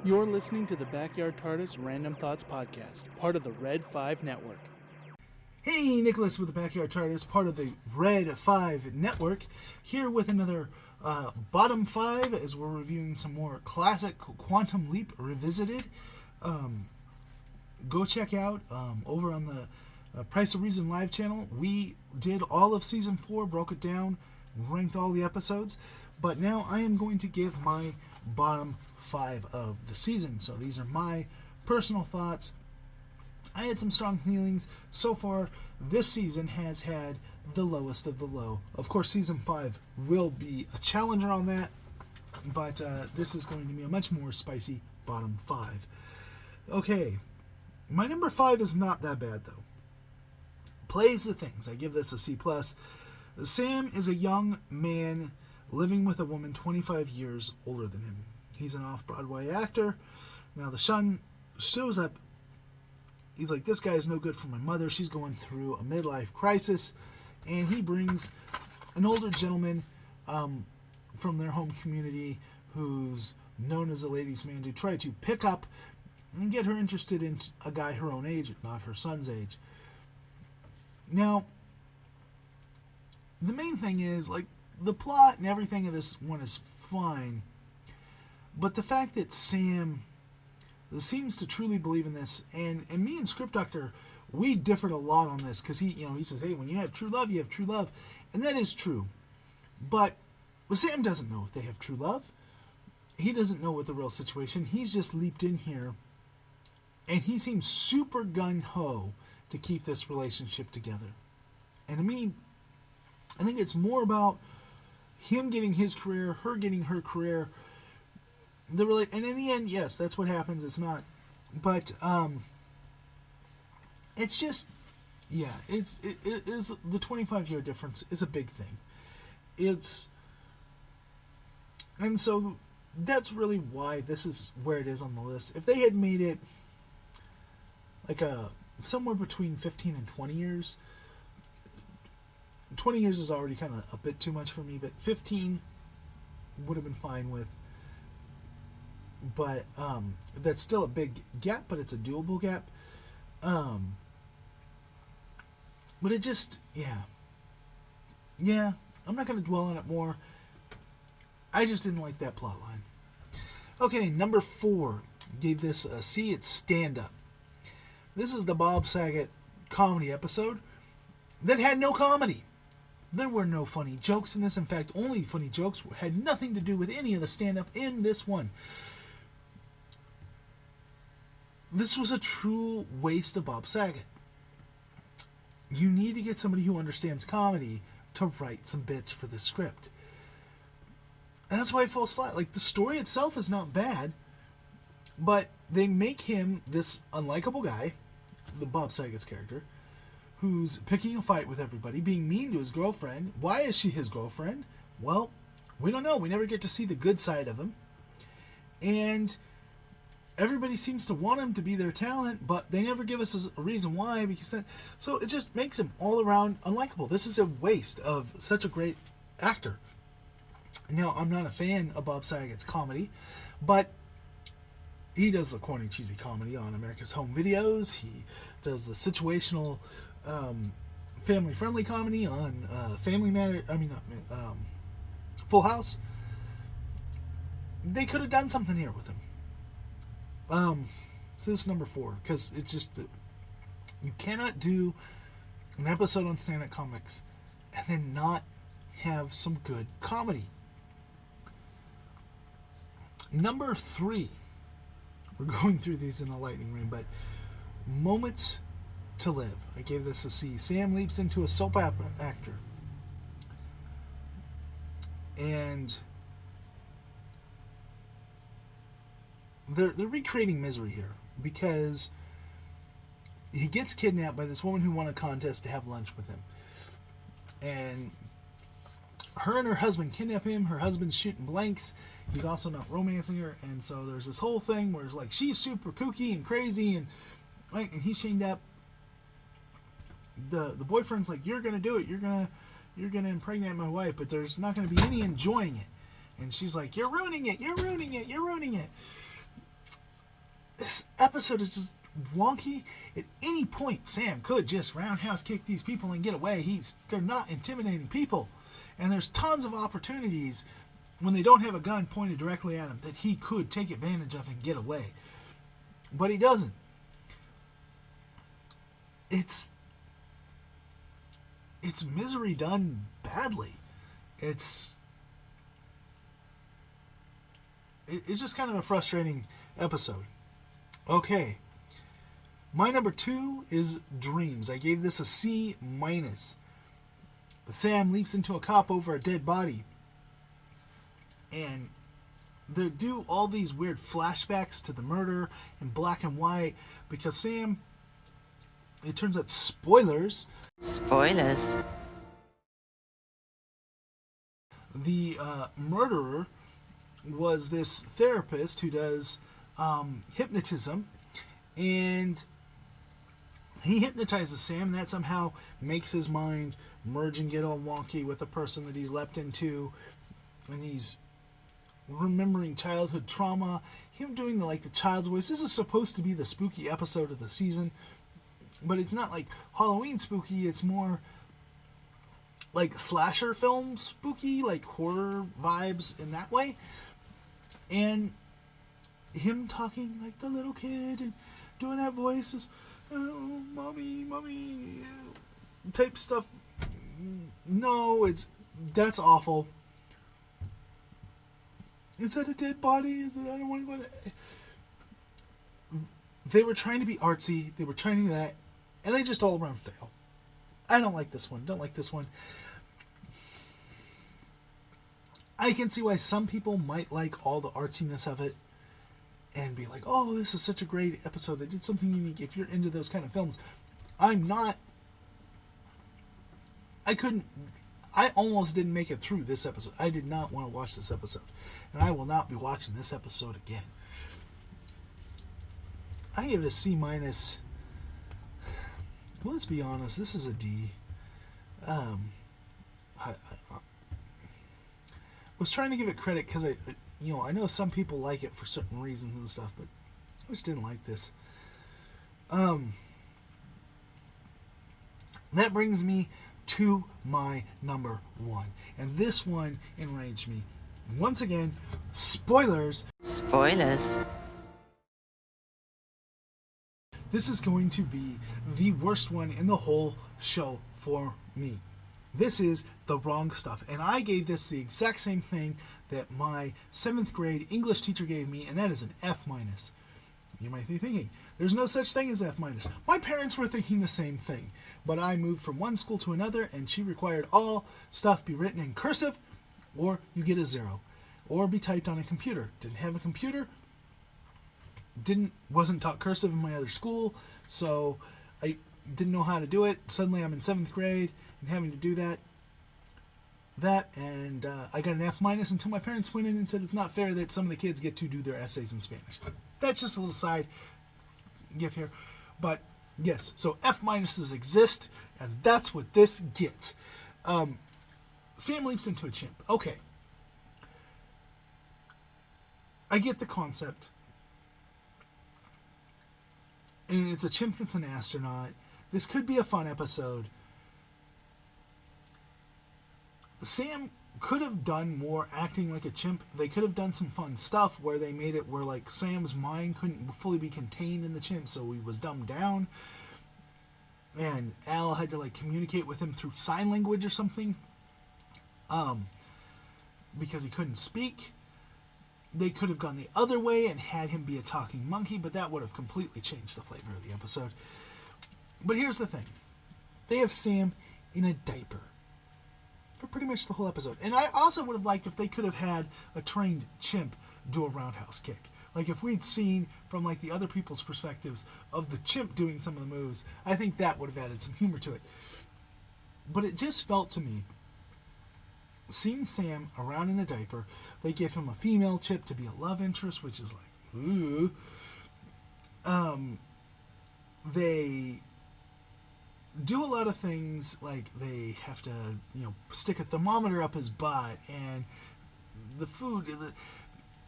You're listening to the Backyard TARDIS Random Thoughts Podcast, part of the Red 5 Network. Hey, Nicholas with the Backyard TARDIS, part of the Red 5 Network, here with another Bottom 5 as we're reviewing some more classic Quantum Leap Revisited. Go check out over on the Price of Reason live channel. We did all of Season 4, broke it down, ranked all the episodes, but now I am going to give my Bottom 5 of the season. So these are my personal thoughts. I had some strong feelings. So far, this season has had the lowest of the low. Of course, Season 5 will be a challenger on that, but this is going to be a much more spicy Bottom 5. Okay, my number 5 is not that bad, though. Plays the things. I give this a C+. Sam is a young man living with a woman 25 years older than him. He's an off-Broadway actor. Now the son shows up. He's like, this guy's no good for my mother. She's going through a midlife crisis. And he brings an older gentleman from their home community who's known as a ladies' man to try to pick up and get her interested in a guy her own age, not her son's age. Now, the main thing is, like, the plot and everything of this one is fine. But the fact that Sam seems to truly believe in this, and me and Script Doctor, we differed a lot on this, because he says, hey, when you have true love, you have true love. And that is true. But Sam doesn't know if they have true love. He doesn't know what the real situation. He's just leaped in here, and he seems super gung-ho to keep this relationship together. And to me, I think it's more about him getting his career, her getting her career. And in the end, yes, that's what happens. It's not, but it's just, yeah, it is the 25-year difference is a big thing. And so that's really why this is where it is on the list. If they had made it like somewhere between 15 and 20 years, 20 years is already kind of a bit too much for me, but 15 would have been fine with. But that's still a big gap, but it's a doable gap. But it just, yeah, I'm not going to dwell on it more. I just didn't like that plot line. Okay, number 4, gave this a C. It's Stand Up. This is the Bob Saget comedy episode that had no comedy. There were no funny jokes in this. In fact, only funny jokes had nothing to do with any of the stand-up in this one. This was a true waste of Bob Saget. You need to get somebody who understands comedy to write some bits for the script. And that's why it falls flat. Like, the story itself is not bad, but they make him this unlikable guy, the Bob Saget's character, who's picking a fight with everybody, being mean to his girlfriend. Why is she his girlfriend? Well, we don't know. We never get to see the good side of him. And everybody seems to want him to be their talent, but they never give us a reason why. So it just makes him all around unlikable. This is a waste of such a great actor. Now, I'm not a fan of Bob Saget's comedy, but he does the corny, cheesy comedy on America's Home Videos. He does the situational, family-friendly comedy on Full House. They could have done something here with him. So this is number 4, because it's just, you cannot do an episode on stand-up comics and then not have some good comedy. Number 3, we're going through these in a lightning room, but Moments to Live. I gave this a C. Sam leaps into a soap opera actor. And they're recreating misery here, because he gets kidnapped by this woman who won a contest to have lunch with him. And her and her husband kidnap him. Her husband's shooting blanks. He's also not romancing her. And so there's this whole thing where it's like she's super kooky and crazy, and he's chained up. The boyfriend's like, you're gonna do it. You're gonna impregnate my wife, but there's not gonna be any enjoying it. And she's like, you're ruining it. This episode is just wonky. At any point, Sam could just roundhouse kick these people and get away. They're not intimidating people. And there's tons of opportunities when they don't have a gun pointed directly at him that he could take advantage of and get away. But he doesn't. It's misery done badly. It's just kind of a frustrating episode. Okay. My number 2 is Dreams. I gave this a C-. Sam leaps into a cop over a dead body. And they do all these weird flashbacks to the murder in black and white because Sam, it turns out, spoilers. The murderer was this therapist who does hypnotism, and he hypnotizes Sam, and that somehow makes his mind merge and get all wonky with the person that he's leapt into, and he's remembering childhood trauma, him doing the child's voice. This is supposed to be the spooky episode of the season, but it's not like Halloween spooky, it's more like slasher film spooky, like horror vibes in that way. And him talking like the little kid and doing that voice is, oh, mommy, type stuff. No, that's awful. Is that a dead body? I don't want to go there. They were trying to be artsy. They were trying to do that. And they just all around fail. I don't like this one. I can see why some people might like all the artsiness of it and be like, oh, this is such a great episode. They did something unique. If you're into those kind of films. I'm not. I almost didn't make it through this episode. I did not want to watch this episode. And I will not be watching this episode again. I give it a C-. Well, let's be honest. This is a D. I was trying to give it credit because I know some people like it for certain reasons and stuff, but I just didn't like this. That brings me to my number 1, and this one enraged me. Once again, spoilers. This is going to be the worst one in the whole show for me. This is The Wrong Stuff, and I gave this the exact same thing that my 7th grade English teacher gave me, and that is an F-. You might be thinking, there's no such thing as F-. My parents were thinking the same thing, but I moved from one school to another, and she required all stuff be written in cursive, or you get a 0, or be typed on a computer. Didn't have a computer, wasn't taught cursive in my other school, so I didn't know how to do it. Suddenly I'm in 7th grade and having to do that, and I got an F- until my parents went in and said it's not fair that some of the kids get to do their essays in Spanish. That's just a little side give here, but yes, so F- exist, and that's what this gets. Sam leaps into a chimp. Okay, I get the concept. And it's a chimp that's an astronaut. This could be a fun episode. Sam could have done more acting like a chimp. They could have done some fun stuff where they made it where Sam's mind couldn't fully be contained in the chimp, so he was dumbed down. And Al had to communicate with him through sign language or something. Because he couldn't speak. They could have gone the other way and had him be a talking monkey, but that would have completely changed the flavor of the episode. But here's the thing. They have Sam in a diaper for pretty much the whole episode. And I also would have liked if they could have had a trained chimp do a roundhouse kick. If we'd seen from the other people's perspectives of the chimp doing some of the moves, I think that would have added some humor to it. But it just felt to me, seeing Sam around in a diaper, they give him a female chip to be a love interest, which is ooh. They do a lot of things, they have to, stick a thermometer up his butt, and the food,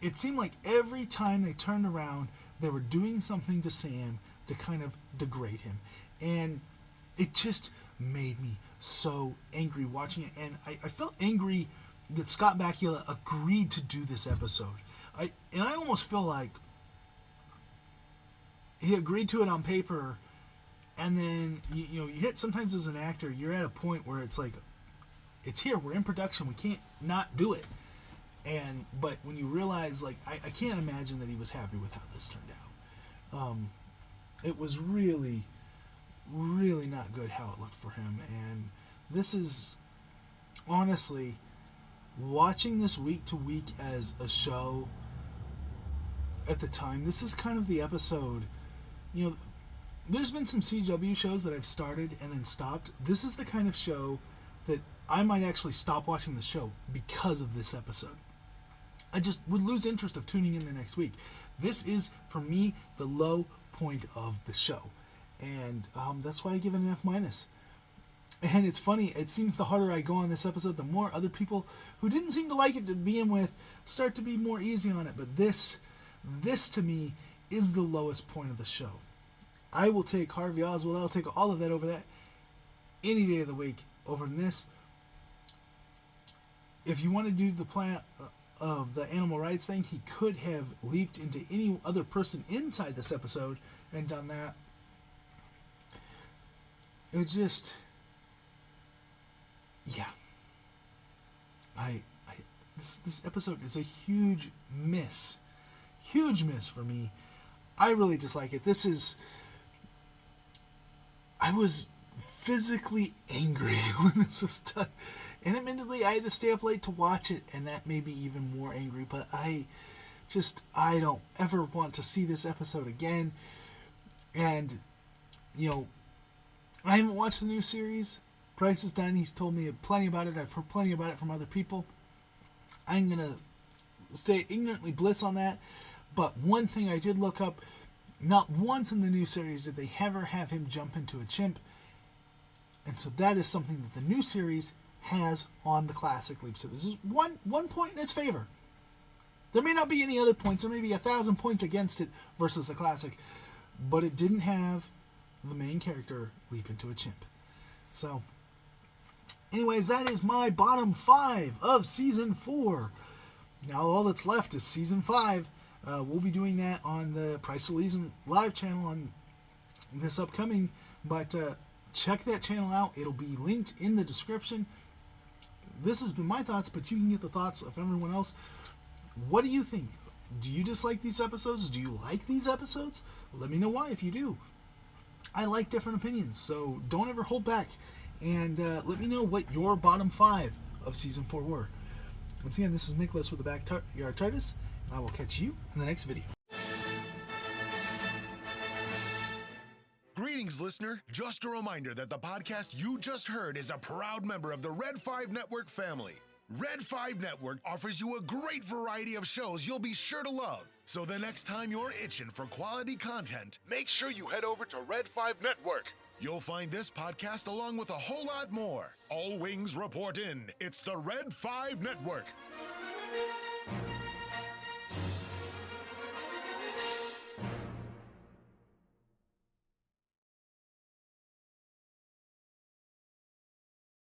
it seemed like every time they turned around, they were doing something to Sam to kind of degrade him. And it just made me so angry watching it. And I felt angry that Scott Bakula agreed to do this episode. I almost feel like he agreed to it on paper, and then you hit, sometimes as an actor you're at a point where it's like, it's here, we're in production, we can't not do it. But when you realize, like, I can't imagine that he was happy with how this turned out. It was really, really not good how it looked for him. And this is, honestly, watching this week to week as a show at the time, this is kind of the episode, there's been some CW shows that I've started and then stopped. This is the kind of show that I might actually stop watching the show because of this episode. I just would lose interest of tuning in the next week. This is, for me, the low point of the show. And that's why I give it an F-. And it's funny, it seems the harder I go on this episode, the more other people who didn't seem to like it to begin with start to be more easy on it. But this to me is the lowest point of the show. I will take Harvey Oswald, I'll take all of that over that any day of the week over this. If you want to do the plan of the animal rights thing, he could have leaped into any other person inside this episode and done that. It just, yeah. This episode is a huge miss for me. I really dislike it. I was physically angry when this was done. And admittedly, I had to stay up late to watch it, and that made me even more angry. But I don't ever want to see this episode again. And, I haven't watched the new series. Price is done. He's told me plenty about it. I've heard plenty about it from other people. I'm going to stay ignorantly bliss on that. But one thing I did look up, not once in the new series did they ever have him jump into a chimp. And so that is something that the new series has on the classic leaps. This is one point in its favor. There may not be any other points. There may be 1,000 points against it versus the classic. But it didn't have the main character leap into a chimp. So, anyways, that is my bottom 5 of Season 4. Now all that's left is Season 5. We'll be doing that on the Price of Reason live channel on this upcoming. But check that channel out. It'll be linked in the description. This has been my thoughts, but you can get the thoughts of everyone else. What do you think? Do you dislike these episodes? Do you like these episodes? Let me know why if you do. I like different opinions, so don't ever hold back. And let me know what your bottom 5 of Season 4 were. Once again, this is Nicholas with the Backyard TARDIS, and I will catch you in the next video. Greetings, listener. Just a reminder that the podcast you just heard is a proud member of the Red 5 Network family. Red 5 Network offers you a great variety of shows you'll be sure to love. So the next time you're itching for quality content, make sure you head over to Red 5 Network. You'll find this podcast along with a whole lot more. All wings report in. It's the Red 5 Network.